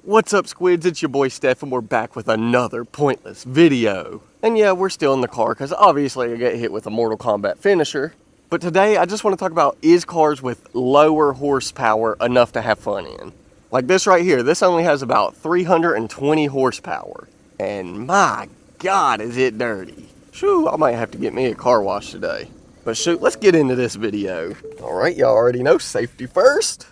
What's up, squids? It's your boy Steph, and we're back with another pointless video. And yeah, we're still in the car because obviously I get hit with a Mortal Kombat finisher. But today I just want to talk about, is cars with lower horsepower enough to have fun in? Like this right here, this only has about 320 horsepower. And my God, is it dirty. Shoo, I might have to get me a car wash today. But shoot, let's get into this video. Alright, y'all already know, safety first.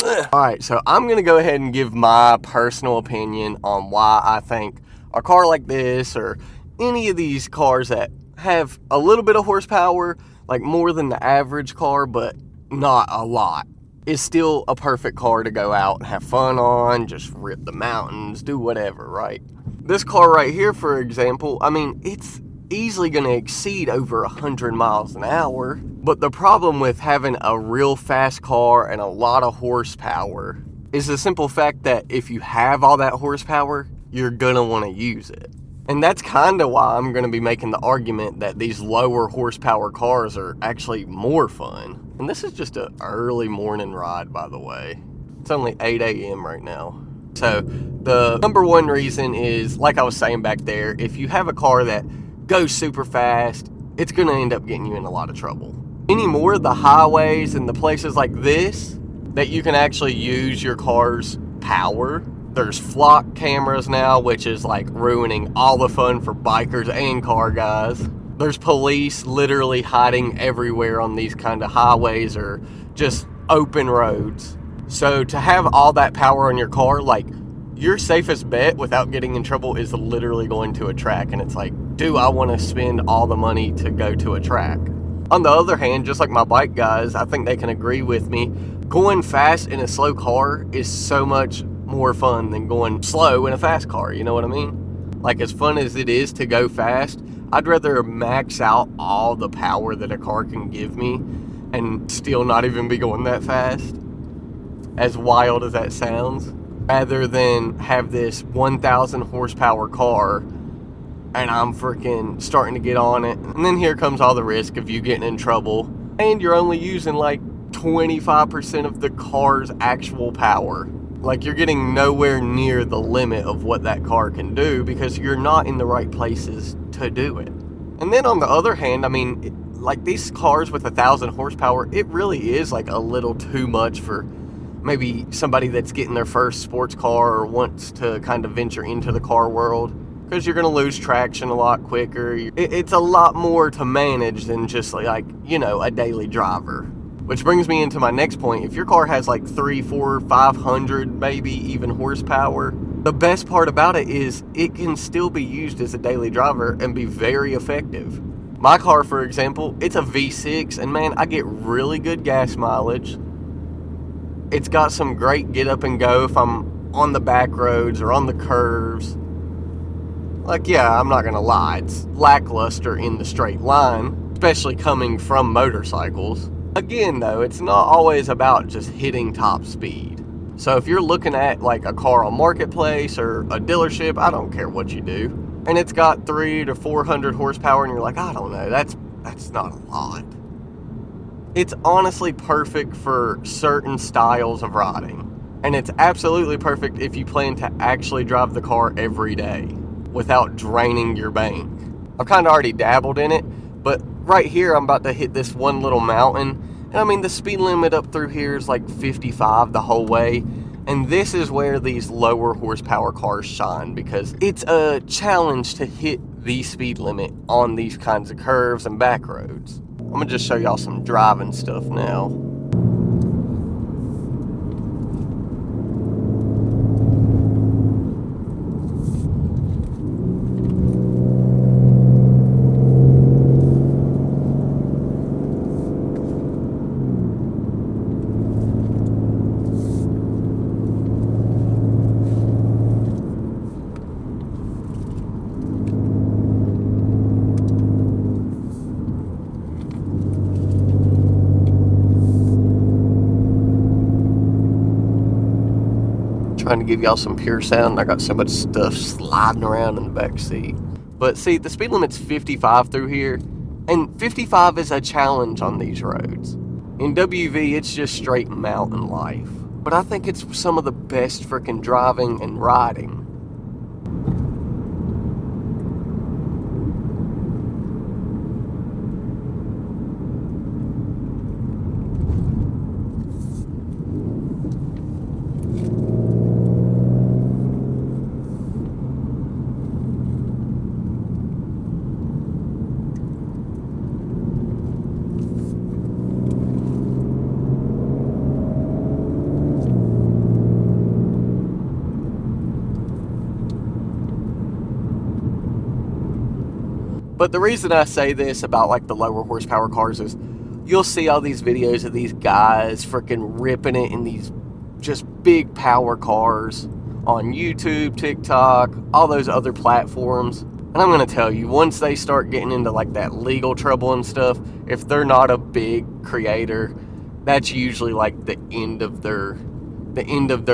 Alright, so I'm going to go ahead and give my personal opinion on why I think a car like this or any of these cars that have a little bit of horsepower, like more than the average car, but not a lot, is still a perfect car to go out and have fun on, just rip the mountains, do whatever, right? This car right here, for example, I mean, it's easily going to exceed over 100 miles an hour. But the problem with having a real fast car and a lot of horsepower is the simple fact that if you have all that horsepower, you're going to want to use it. And that's kind of why I'm going to be making the argument that these lower horsepower cars are actually more fun. And this is just an early morning ride, by the way. It's only 8 a.m. right now. So the number one reason is, like I was saying back there, if you have a car that goes super fast, it's going to end up getting you in a lot of trouble. Anymore, the highways and the places like this that you can actually use your car's power, there's flock cameras now, which is like ruining all the fun for bikers and car guys. There's police literally hiding everywhere on these kind of highways or just open roads. So to have all that power on your car, like, your safest bet without getting in trouble is literally going to a track. And it's like, do I want to spend all the money to go to a track? On the other hand, just like my bike guys, I think they can agree with me, going fast in a slow car is so much more fun than going slow in a fast car, you know what I mean? Like, as fun as it is to go fast, I'd rather max out all the power that a car can give me and still not even be going that fast, as wild as that sounds, rather than have this 1,000 horsepower car and I'm freaking starting to get on it. And then here comes all the risk of you getting in trouble. And you're only using like 25% of the car's actual power. Like, you're getting nowhere near the limit of what that car can do because you're not in the right places to do it. And then on the other hand, I mean, like these cars with 1,000 horsepower, it really is like a little too much for maybe somebody that's getting their first sports car or wants to kind of venture into the car world. Because you're going to lose traction a lot quicker. It's a lot more to manage than just like, you know, a daily driver. Which brings me into my next point. If your car has like 300, 400, 500, maybe even horsepower, the best part about it is it can still be used as a daily driver and be very effective. My car, for example, it's a V6, and man, I get really good gas mileage. It's got some great get up and go if I'm on the back roads or on the curves. Like, yeah, I'm not gonna lie, it's lackluster in the straight line, especially coming from motorcycles. Again, though, it's not always about just hitting top speed. So if you're looking at like a car on Marketplace or a dealership, I don't care what you do, and it's got 300 to 400 horsepower and you're like, I don't know, that's not a lot. It's honestly perfect for certain styles of riding. And it's absolutely perfect if you plan to actually drive the car every day without draining your bank. I've kind of already dabbled in it, but right here I'm about to hit this one little mountain, and I mean the speed limit up through here is like 55 the whole way, and this is where these lower horsepower cars shine because it's a challenge to hit the speed limit on these kinds of curves and back roads. I'm gonna just show y'all some driving stuff now. Trying to give y'all some pure sound. I got so much stuff sliding around in the back seat. But see, the speed limit's 55 through here, and 55 is a challenge on these roads. In WV, it's just straight mountain life. but I think it's some of the best freaking driving and riding. But the reason I say this about like the lower horsepower cars is you'll see all these videos of these guys freaking ripping it in these just big power cars on YouTube, TikTok, all those other platforms. And I'm going to tell you, once they start getting into like that legal trouble and stuff, if they're not a big creator, that's usually like the end of their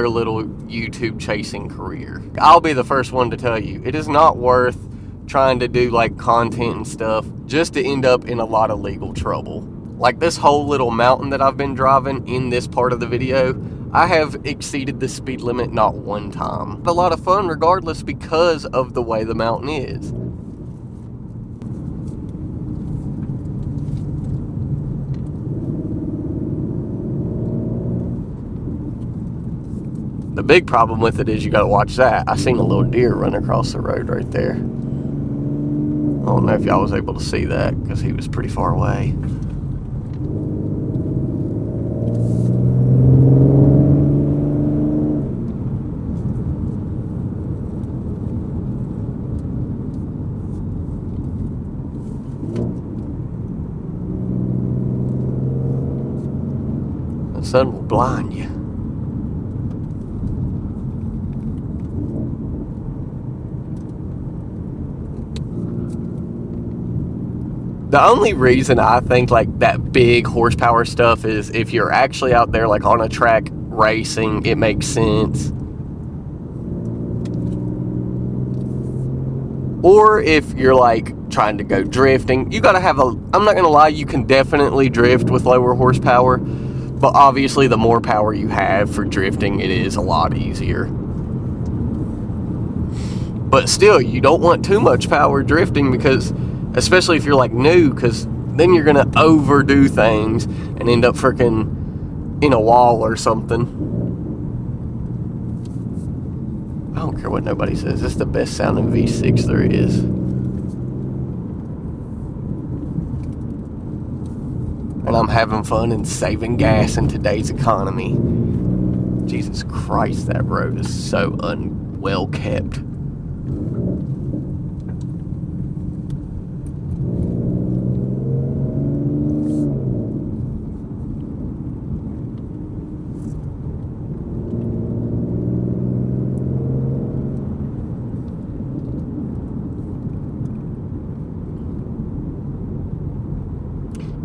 little YouTube chasing career. I'll be the first one to tell you, it is not worth trying to do like content and stuff just to end up in a lot of legal trouble. Like this whole little mountain that I've been driving in this part of the video, I have exceeded the speed limit not one time. A lot of fun regardless because of the way the mountain is. The big problem with it is you gotta watch that. I seen a little deer run across the road right there. I don't know if y'all was able to see that because he was pretty far away. The sun will blind you. The only reason I think like that big horsepower stuff is if you're actually out there like on a track racing, it makes sense. Or if you're like trying to go drifting, you gotta have I'm not gonna lie, you can definitely drift with lower horsepower, but obviously the more power you have for drifting, it is a lot easier. But still, you don't want too much power drifting because, especially if you're like new, because then you're gonna overdo things and end up freaking in a wall or something. I don't care what nobody says, this is the best sounding V6 there is. And I'm having fun and saving gas in today's economy. Jesus Christ, that road is so unwell kept.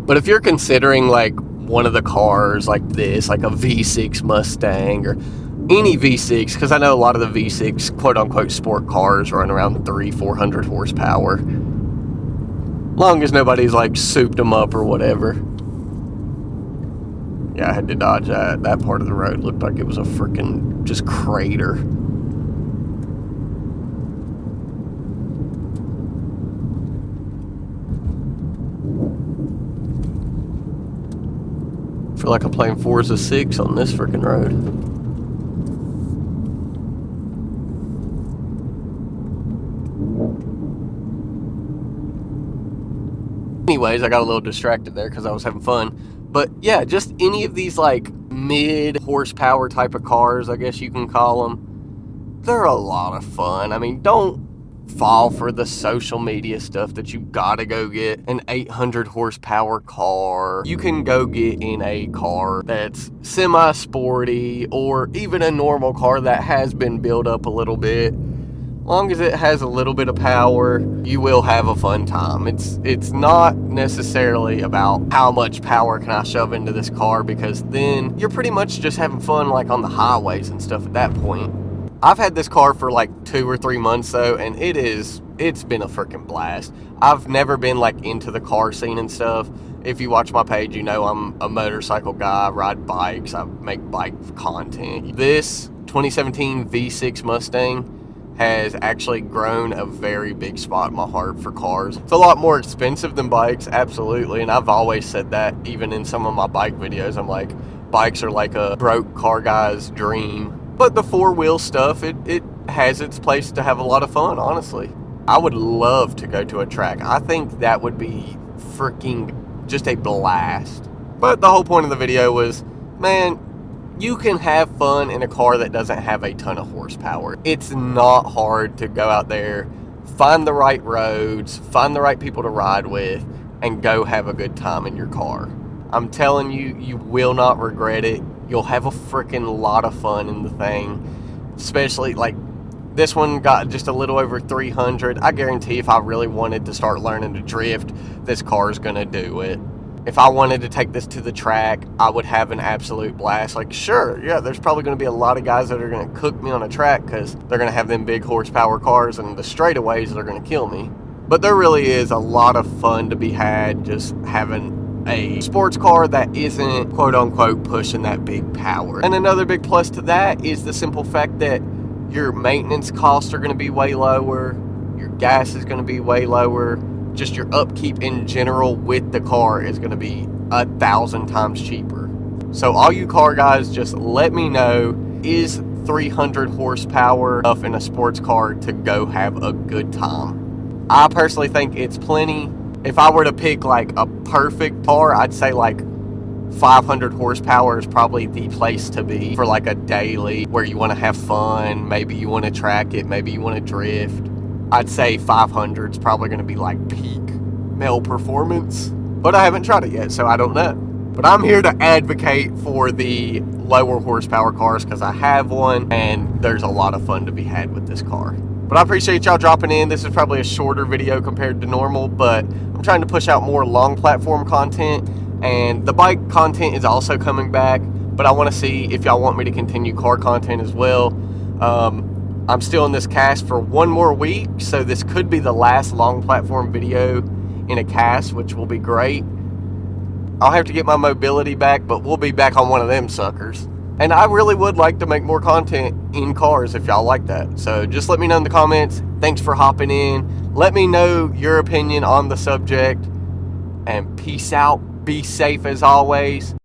But if you're considering like one of the cars like this, like a V6 Mustang or any V6, because I know a lot of the V6 quote-unquote sport cars run around 300-400 horsepower. Long as nobody's like souped them up or whatever. Yeah, I had to dodge that. That part of the road looked like it was a freaking just crater. I feel like I'm playing Forza 6 on this freaking road. Anyways, I got a little distracted there because I was having fun. But yeah, just any of these like mid horsepower type of cars, I guess you can call them, they're a lot of fun. I mean, don't fall for the social media stuff that you gotta go get an 800 horsepower car. You can go get in a car that's semi-sporty or even a normal car that has been built up a little bit. Long as it has a little bit of power, you will have a fun time. It's not necessarily about how much power can I shove into this car, because then you're pretty much just having fun like on the highways and stuff at that point. I've had this car for like 2 or 3 months though, and it's been a freaking blast. I've never been like into the car scene and stuff, If you watch my page, you know I'm a motorcycle guy. I ride bikes. I make bike content. This 2017 V6 Mustang has actually grown a very big spot in my heart for cars. It's a lot more expensive than bikes, absolutely, and I've always said that even in some of my bike videos. I'm like, bikes are like a broke car guy's dream. But the four-wheel stuff, it has its place to have a lot of fun, honestly. I would love to go to a track. I think that would be freaking just a blast. But the whole point of the video was, man, you can have fun in a car that doesn't have a ton of horsepower. It's not hard to go out there, find the right roads, find the right people to ride with, and go have a good time in your car. I'm telling you, you will not regret it. You'll have a freaking lot of fun in the thing. Especially, like, this one got just a little over 300. I guarantee if I really wanted to start learning to drift, this car is gonna do it. If I wanted to take this to the track, I would have an absolute blast. Like, sure, yeah, there's probably going to be a lot of guys that are going to cook me on a track because they're going to have them big horsepower cars and the straightaways that are going to kill me. But there really is a lot of fun to be had just having a sports car that isn't, quote unquote, pushing that big power. And another big plus to that is the simple fact that your maintenance costs are going to be way lower, your gas is going to be way lower, just your upkeep in general with the car is going to be 1,000 times cheaper. So all you car guys, just let me know, is 300 horsepower enough in a sports car to go have a good time? I personally think it's plenty. If I were to pick like a perfect car, I'd say like 500 horsepower is probably the place to be for like a daily where you want to have fun. Maybe you want to track it, maybe you want to drift. I'd say 500 is probably going to be like peak male performance, but I haven't tried it yet, so I don't know. But I'm here to advocate for the lower horsepower cars because I have one and there's a lot of fun to be had with this car. But I appreciate y'all dropping in. This is probably a shorter video compared to normal, but I'm trying to push out more long platform content, and the bike content is also coming back, but I want to see if y'all want me to continue car content as well. I'm still in this cast for one more week, so this could be the last long platform video in a cast, which will be great. I'll have to get my mobility back, but we'll be back on one of them suckers. And I really would like to make more content in cars if y'all like that. So just let me know in the comments. Thanks for hopping in. Let me know your opinion on the subject. And peace out. Be safe as always.